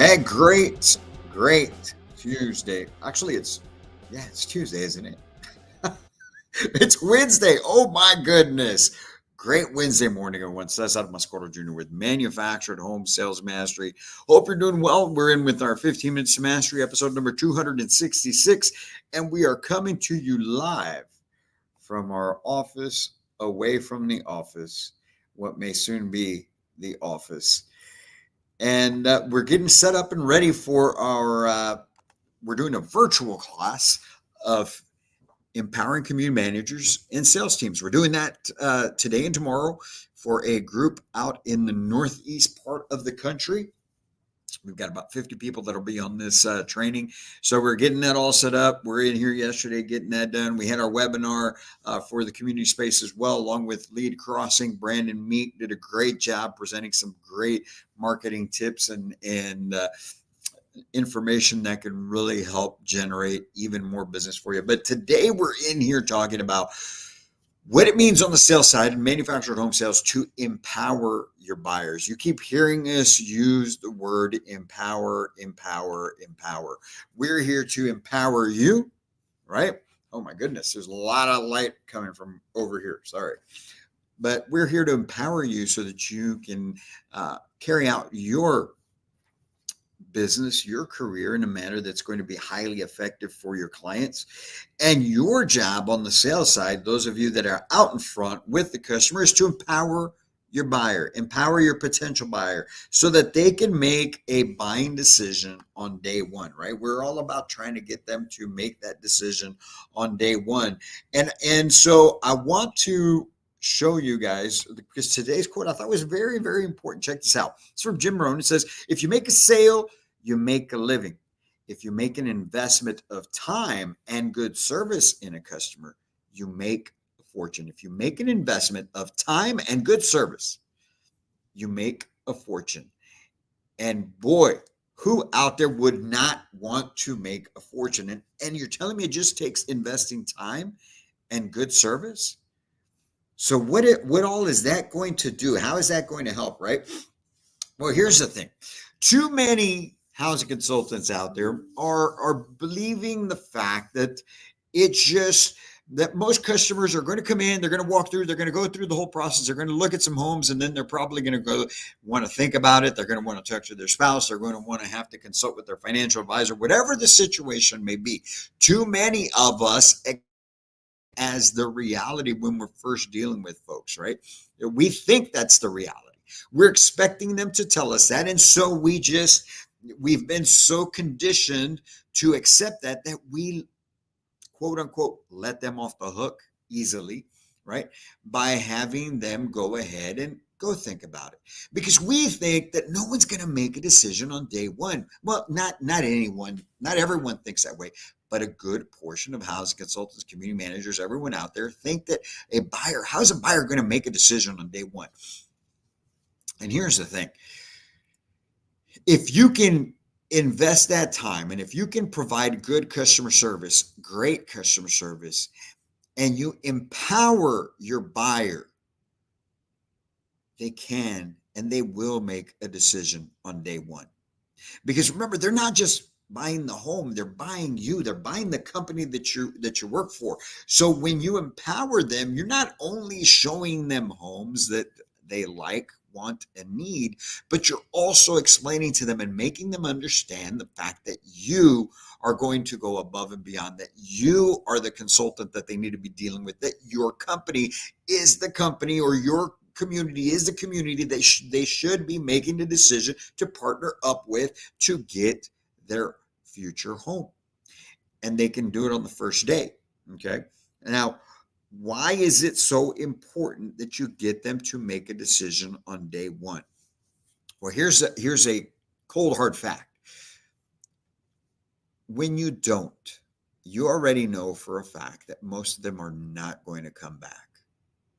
Hey, great Tuesday. Actually, it's Tuesday, isn't it? It's Wednesday. Oh my goodness. Great Wednesday morning, everyone. Cesar Mascoro Jr. with Manufactured Home Sales Mastery. Hope you're doing well. We're in with our 15 Minutes to Mastery, episode number 266, and we are coming to you live from our office, away from the office, what may soon be the office. And we're getting set up and ready for we're doing a virtual class of empowering community managers and sales teams. We're doing that today and tomorrow for a group out in the northeast part of the country. We've got about 50 people that'll be on this training. So we're getting that all set up. We're in here yesterday getting that done. We had our webinar for the community space as well, along with Lead Crossing. Brandon Meek did a great job presenting some great marketing tips and information that can really help generate even more business for you. But today we're in here talking about what it means on the sales side in manufactured home sales to empower your buyers. You keep hearing us use the word empower, empower, empower. We're here to empower you, right? Oh my goodness, there's a lot of light coming from over here. Sorry. But we're here to empower you so that you can carry out your business, your career in a manner that's going to be highly effective for your clients. And your job on the sales side, those of you that are out in front with the customer, is to empower your buyer, empower your potential buyer so that they can make a buying decision on day one, right? We're all about trying to get them to make that decision on day one. And so I want to show you guys, because today's quote I thought was very, very important. Check this out. It's from Jim Rohn. It says, if you make a sale, you make a living. If you make an investment of time and good service in a customer, you make a fortune. If you make an investment of time and good service, you make a fortune. And boy, who out there would not want to make a fortune? And you're telling me it just takes investing time and good service? So what all is that going to do? How is that going to help, right? Well, here's the thing. Too many housing consultants out there are believing the fact that it's just that most customers are going to come in, they're going to walk through, they're going to go through the whole process, they're going to look at some homes, and then they're probably going to want to think about it. They're going to want to talk to their spouse. They're going to want to have to consult with their financial advisor, whatever the situation may be. Too many of us as the reality when we're first dealing with folks, right? We think that's the reality. We're expecting them to tell us that. And so we've been so conditioned to accept that we, quote unquote, let them off the hook easily, right? By having them go ahead and go think about it. Because we think that no one's going to make a decision on day one. Well, not anyone, not everyone thinks that way. But a good portion of housing consultants, community managers, everyone out there think that how's a buyer going to make a decision on day one? And here's the thing. If you can invest that time and if you can provide good customer service, great customer service, and you empower your buyer, they can and they will make a decision on day one. Because remember, they're not just buying the home, they're buying you, they're buying the company that you work for. So when you empower them, you're not only showing them homes that they like, want, and need, but you're also explaining to them and making them understand the fact that you are going to go above and beyond, that you are the consultant that they need to be dealing with, that your company is the company, or your community is the community that they should be making the decision to partner up with to get their future home. And they can do it on the first day. Okay. Now, why is it so important that you get them to make a decision on day one? Well, here's a cold hard fact. When you don't, you already know for a fact that most of them are not going to come back.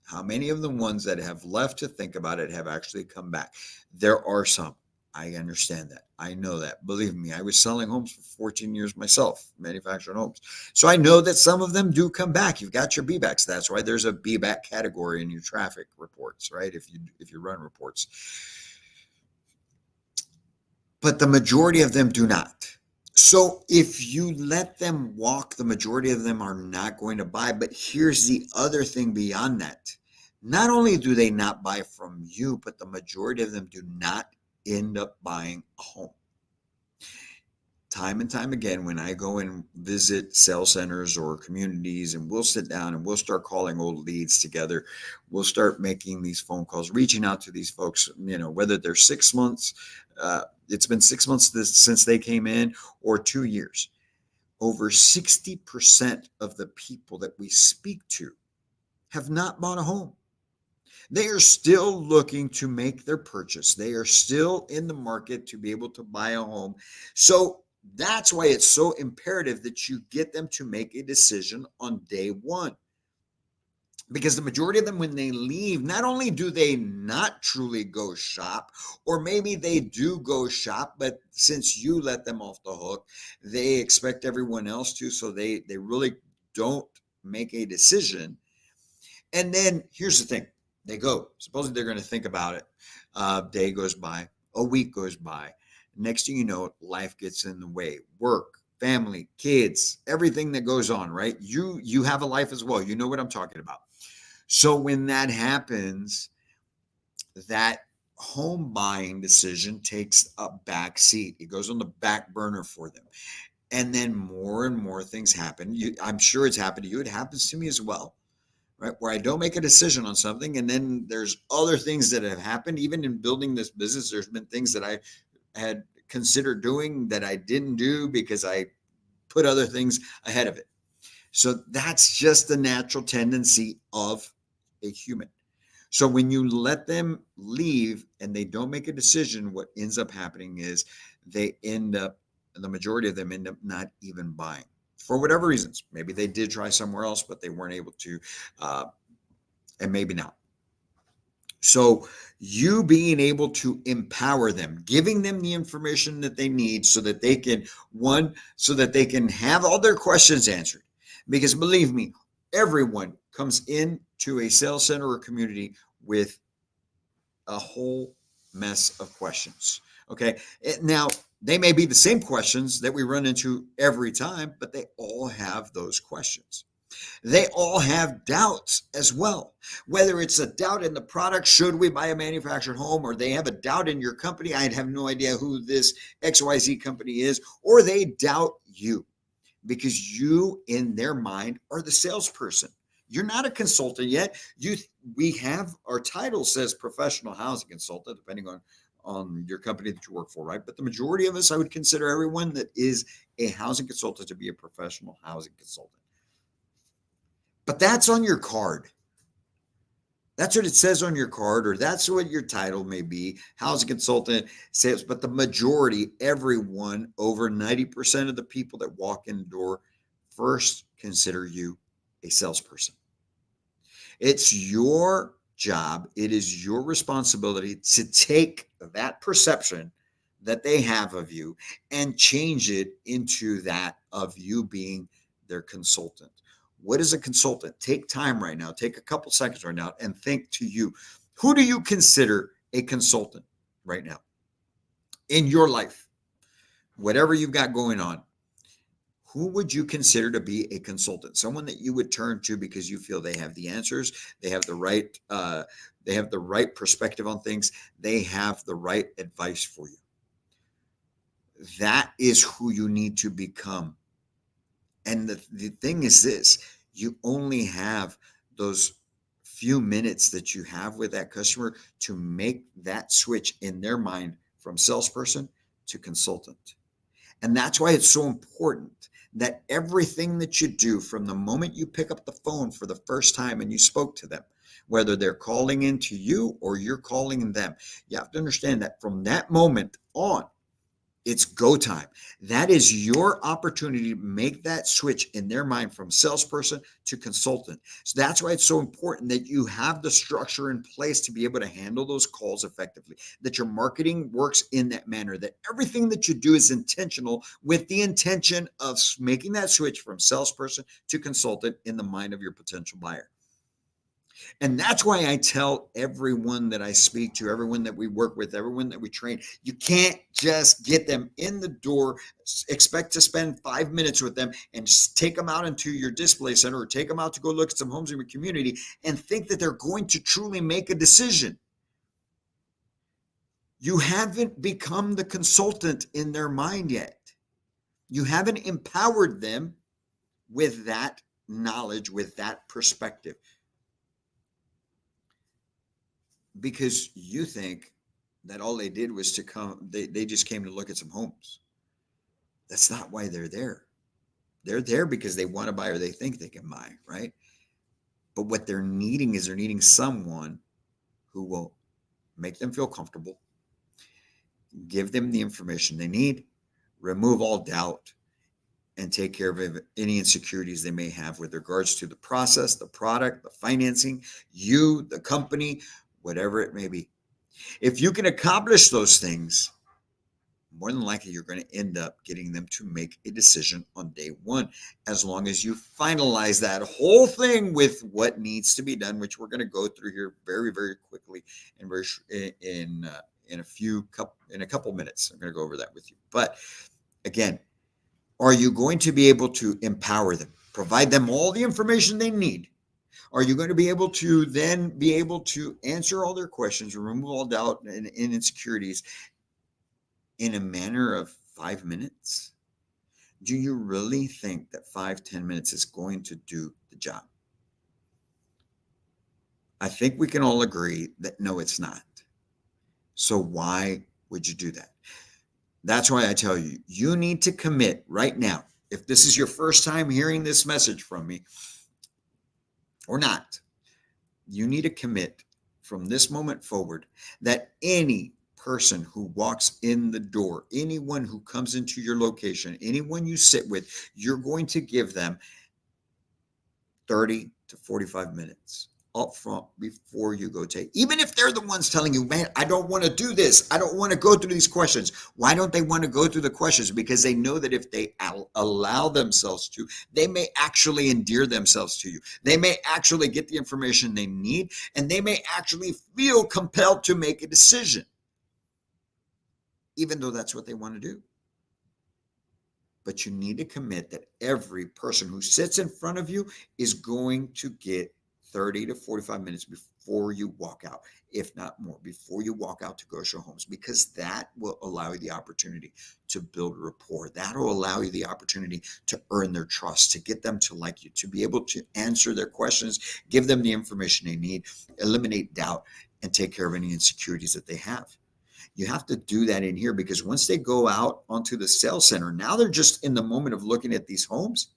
How many of the ones that have left to think about it have actually come back? There are some. I understand that. I know that. Believe me, I was selling homes for 14 years myself, manufactured homes. So I know that some of them do come back. You've got your B-backs. That's why there's a B-back category in your traffic reports, right? If you run reports. but the majority of them do not. So if you let them walk, the majority of them are not going to buy. But here's the other thing beyond that. Not only do they not buy from you, but the majority of them do not end up buying a home. Time and time again, when I go and visit sales centers or communities, and we'll sit down and we'll start calling old leads together, we'll start making these phone calls, reaching out to these folks, whether they're 6 months, it's been 6 months since they came in, or 2 years. Over 60% of the people that we speak to have not bought a home. They are still looking to make their purchase. They are still in the market to be able to buy a home. So that's why it's so imperative that you get them to make a decision on day one. Because the majority of them, when they leave, not only do they not truly go shop, or maybe they do go shop, but since you let them off the hook, they expect everyone else to, so they really don't make a decision. And then here's the thing. They go. Supposedly they're going to think about it. A day goes by. A week goes by. Next thing you know, life gets in the way. Work, family, kids, everything that goes on, right? You have a life as well. You know what I'm talking about. So when that happens, that home buying decision takes a back seat. It goes on the back burner for them. And then more and more things happen. I'm sure it's happened to you. It happens to me as well. Right, where I don't make a decision on something, and then there's other things that have happened. Even in building this business, there's been things that I had considered doing that I didn't do because I put other things ahead of it. So that's just the natural tendency of a human. So when you let them leave and they don't make a decision, what ends up happening is the majority of them end up not even buying. For whatever reasons. Maybe they did try somewhere else, but they weren't able to, and maybe not. So you being able to empower them, giving them the information that they need so that they can, so that they can have all their questions answered. Because believe me, everyone comes into a sales center or community with a whole mess of questions. Okay. Now, they may be the same questions that we run into every time, but they all have those questions. They all have doubts as well. Whether it's a doubt in the product, should we buy a manufactured home, or they have a doubt in your company, I have no idea who this XYZ company is, or they doubt you because you, in their mind, are the salesperson. You're not a consultant yet. We have, our title says professional housing consultant, depending on your company that you work for, right? But the majority of us, I would consider everyone that is a housing consultant to be a professional housing consultant. But that's on your card. That's what it says on your card, or that's what your title may be, housing consultant, sales. But the majority, everyone, over 90% of the people that walk in the door first consider you a salesperson. It's your job, it is your responsibility to take that perception that they have of you and change it into that of you being their consultant. What is a consultant? Take time right now, take a couple seconds right now and think to you. Who do you consider a consultant right now in your life? Whatever you've got going on, who would you consider to be a consultant? Someone that you would turn to because you feel they have the answers, they have the right perspective on things, they have the right advice for you. That is who you need to become. And the thing is this, you only have those few minutes that you have with that customer to make that switch in their mind from salesperson to consultant. And that's why it's so important that everything that you do from the moment you pick up the phone for the first time and you spoke to them, whether they're calling in to you or you're calling in them, you have to understand that from that moment on, it's go time. That is your opportunity to make that switch in their mind from salesperson to consultant. So that's why it's so important that you have the structure in place to be able to handle those calls effectively, that your marketing works in that manner, that everything that you do is intentional with the intention of making that switch from salesperson to consultant in the mind of your potential buyer. And that's why I tell everyone that I speak to, everyone that we work with, everyone that we train, you can't just get them in the door, expect to spend 5 minutes with them and just take them out into your display center or take them out to go look at some homes in your community and think that they're going to truly make a decision. You haven't become the consultant in their mind yet. You haven't empowered them with that knowledge, with that perspective. Because you think that all they did was to come, they just came to look at some homes. That's not why they're there. They're there because they want to buy or they think they can buy, right? But what they're needing is they're needing someone who will make them feel comfortable, give them the information they need, remove all doubt, and take care of any insecurities they may have with regards to the process, the product, the financing, you, the company, whatever it may be. If you can accomplish those things, more than likely you're going to end up getting them to make a decision on day one, as long as you finalize that whole thing with what needs to be done, which we're going to go through here very, very quickly and very in a couple minutes. I'm going to go over that with you. But again, are you going to be able to empower them, provide them all the information they need? Are you going to be able to then be able to answer all their questions, remove all doubt and insecurities in a manner of 5 minutes? Do you really think that 5-10 minutes is going to do the job? I think we can all agree that no, it's not. So why would you do that? That's why I tell you, you need to commit right now. If this is your first time hearing this message from me or not, you need to commit from this moment forward that any person who walks in the door, anyone who comes into your location, anyone you sit with, you're going to give them 30 to 45 minutes up front before you go take. Even if they're the ones telling you, man, I don't want to do this. I don't want to go through these questions. Why don't they want to go through the questions? Because they know that if they allow themselves to, they may actually endear themselves to you. They may actually get the information they need, and they may actually feel compelled to make a decision, even though that's what they want to do. But you need to commit that every person who sits in front of you is going to get 30 to 45 minutes before you walk out, if not more, before you walk out to go show homes, because that will allow you the opportunity to build rapport. That will allow you the opportunity to earn their trust, to get them to like you, to be able to answer their questions, give them the information they need, eliminate doubt, and take care of any insecurities that they have. You have to do that in here, because once they go out onto the sales center, now they're just in the moment of looking at these homes.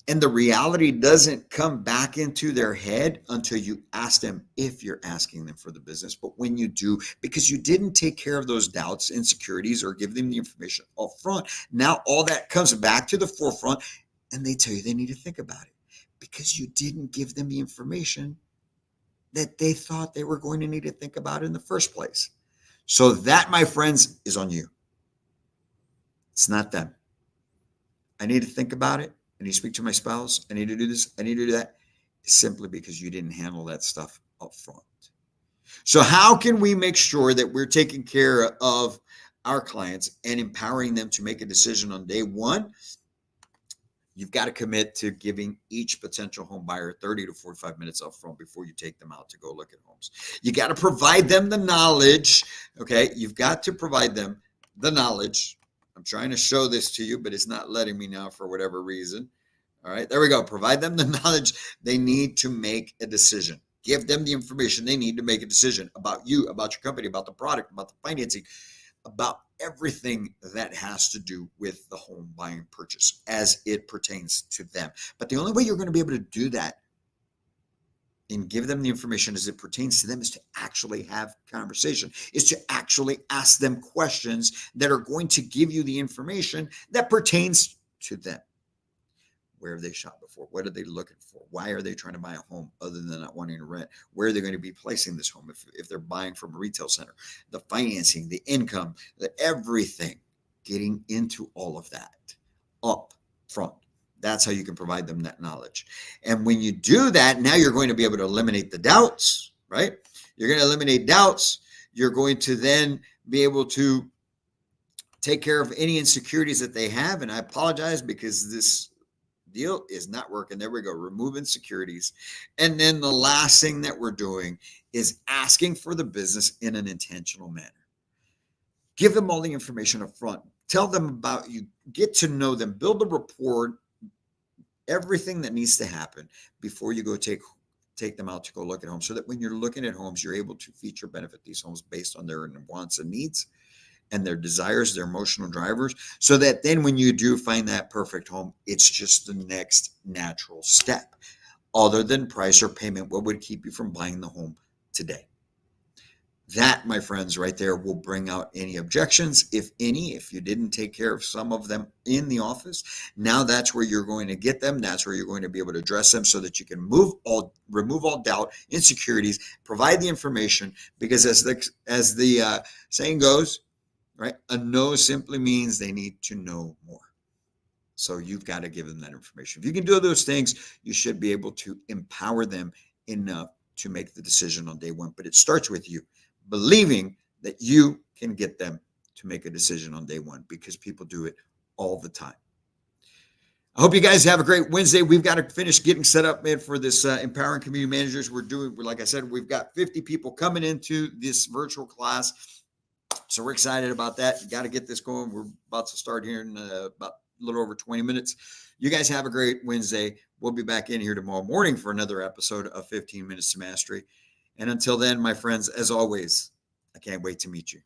And the reality doesn't come back into their head until you ask them, if you're asking them for the business. But when you do, because you didn't take care of those doubts, insecurities, or give them the information up front, now all that comes back to the forefront and they tell you they need to think about it because you didn't give them the information that they thought they were going to need to think about in the first place. So that, my friends, is on you. It's not them. I need to think about it. I need to speak to my spouse. I need to do this. I need to do that. Simply because you didn't handle that stuff up front. So how can we make sure that we're taking care of our clients and empowering them to make a decision on day one? You've got to commit to giving each potential home buyer 30 to 45 minutes up front before you take them out to go look at homes. You got to provide them the knowledge. Okay. You've got to provide them the knowledge. I'm trying to show this to you, but it's not letting me now for whatever reason. All right, there we go. Provide them the knowledge they need to make a decision. Give them the information they need to make a decision about you, about your company, about the product, about the financing, about everything that has to do with the home buying purchase as it pertains to them. But the only way you're going to be able to do that and give them the information as it pertains to them is to actually have conversation, is to actually ask them questions that are going to give you the information that pertains to them. Where have they shopped before? What are they looking for? Why are they trying to buy a home other than not wanting to rent? Where are they going to be placing this home if they're buying from a retail center? The financing, the income, everything, getting into all of that up front. That's how you can provide them that knowledge. And when you do that, now you're going to be able to eliminate the doubts, right? You're going to eliminate doubts. You're going to then be able to take care of any insecurities that they have. And I apologize because this deal is not working. There we go. Remove insecurities. And then the last thing that we're doing is asking for the business in an intentional manner. Give them all the information up front. Tell them about you. Get to know them. Build a rapport. Everything that needs to happen before you go take them out to go look at homes, so that when you're looking at homes, you're able to feature benefit these homes based on their wants and needs and their desires, their emotional drivers, so that then when you do find that perfect home, it's just the next natural step. Other than price or payment, what would keep you from buying the home today? That, my friends, right there will bring out any objections, if any, if you didn't take care of some of them in the office. Now that's where you're going to get them. That's where you're going to be able to address them so that you can remove all doubt, insecurities, provide the information, because as the saying goes, right? A no simply means they need to know more. So you've got to give them that information. If you can do those things, you should be able to empower them enough to make the decision on day one. But it starts with you believing that you can get them to make a decision on day one, because people do it all the time. I hope you guys have a great Wednesday. We've got to finish getting set up, man, for this Empowering Community Managers. Like I said, we've got 50 people coming into this virtual class. So we're excited about that. You got to get this going. We're about to start here in about a little over 20 minutes. You guys have a great Wednesday. We'll be back in here tomorrow morning for another episode of 15 Minutes to Mastery. And until then, my friends, as always, I can't wait to meet you.